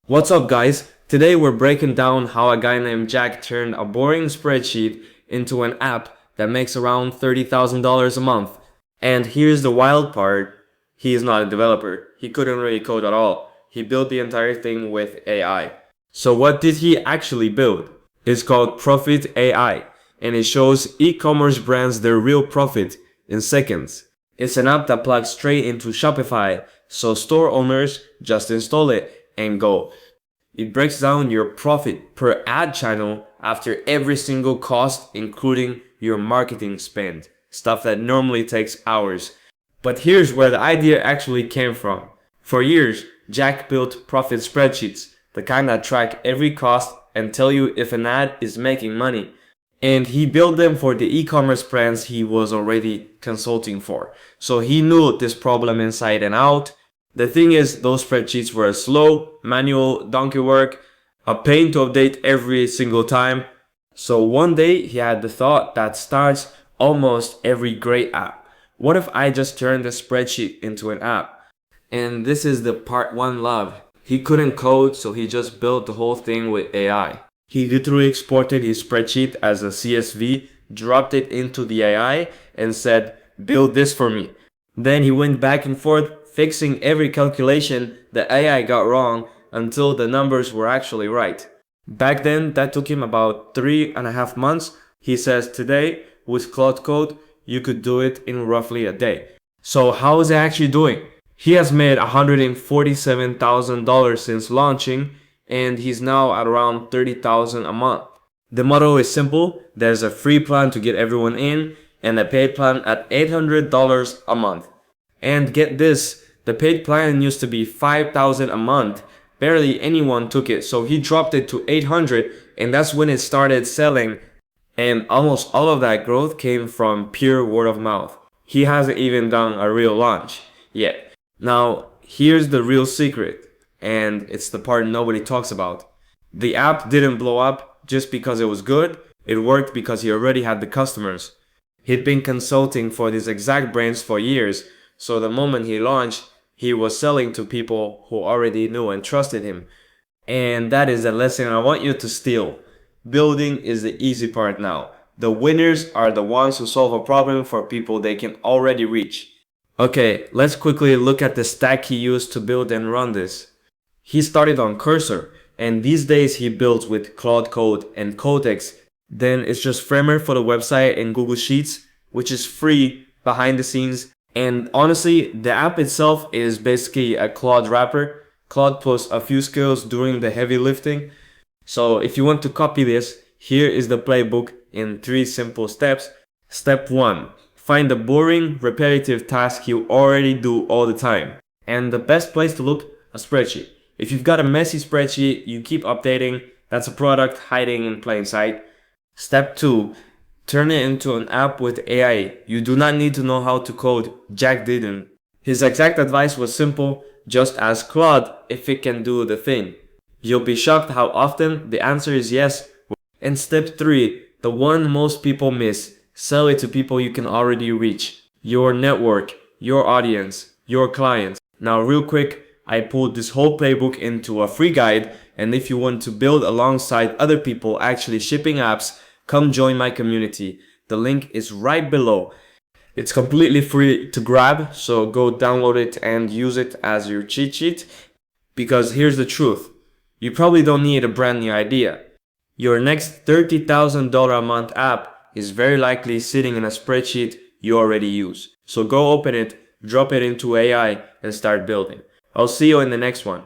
What's up, guys? Today we're breaking down how a guy named Jack turned a boring spreadsheet into an app that makes around $30,000 a month. And here's the wild part. He is not a developer. He couldn't really code at all. He built the entire thing with AI. So what did he actually build? It's called Profit AI, and it shows e-commerce brands their real profit in seconds. It's an app that plugs straight into Shopify, so store owners just install it and go. It breaks down your profit per ad channel after every single cost, including your marketing spend, stuff that normally takes hours. But here's where the idea actually came from. For years, Jack built profit spreadsheets, the kind that track every cost and tell you if an ad is making money. And he built them for the e-commerce brands he was already consulting for. So he knew this problem inside and out. The thing is, those spreadsheets were slow, manual, donkey work, a pain to update every single time. So one day he had the thought that starts almost every great app. What if I just turned the spreadsheet into an app? And this is the part one love. He couldn't code, so he just built the whole thing with AI. He literally exported his spreadsheet as a CSV, dropped it into the AI, and said, "Build this for me." Then he went back and forth, fixing every calculation the AI got wrong until the numbers were actually right. Back then, that took him about 3.5 months. He says today, with Claude Code, you could do it in roughly a day. So how is he actually doing? He has made $147,000 since launching, and he's now at around $30,000 a month. The model is simple. There's a free plan to get everyone in, and a paid plan at $800 a month. And get this, the paid plan used to be $5,000 a month. Barely anyone took it, so he dropped it to $800, and that's when it started selling. And almost all of that growth came from pure word of mouth. He hasn't even done a real launch yet. Now, here's the real secret, and it's the part nobody talks about. The app didn't blow up just because it was good. It worked because he already had the customers. He'd been consulting for these exact brands for years. So the moment he launched, he was selling to people who already knew and trusted him. And that is the lesson I want you to steal. Building is the easy part now. The winners are the ones who solve a problem for people they can already reach. Okay, let's quickly look at the stack he used to build and run this. He started on Cursor, and these days he builds with Claude Code and Codex. Then it's just Framer for the website and Google Sheets, which is free behind the scenes. And honestly, the app itself is basically a Claude wrapper. Claude puts a few skills doing the heavy lifting. So if you want to copy this, here is the playbook in 3 simple steps. Step 1. Find the boring, repetitive task you already do all the time. And the best place to look, a spreadsheet. If you've got a messy spreadsheet you keep updating, that's a product hiding in plain sight. Step 2. Turn it into an app with AI. You do not need to know how to code. Jack didn't. His exact advice was simple. Just ask Claude if it can do the thing. You'll be shocked how often the answer is yes. And step 3, the one most people miss. Sell it to people you can already reach. Your network, your audience, your clients. Now real quick, I pulled this whole playbook into a free guide, and if you want to build alongside other people actually shipping apps, come join my community. The link is right below. It's completely free to grab, so go download it and use it as your cheat sheet. Because here's the truth. You probably don't need a brand new idea. Your next $30,000 a month app is very likely sitting in a spreadsheet you already use. So go open it, drop it into AI, and start building. I'll see you in the next one.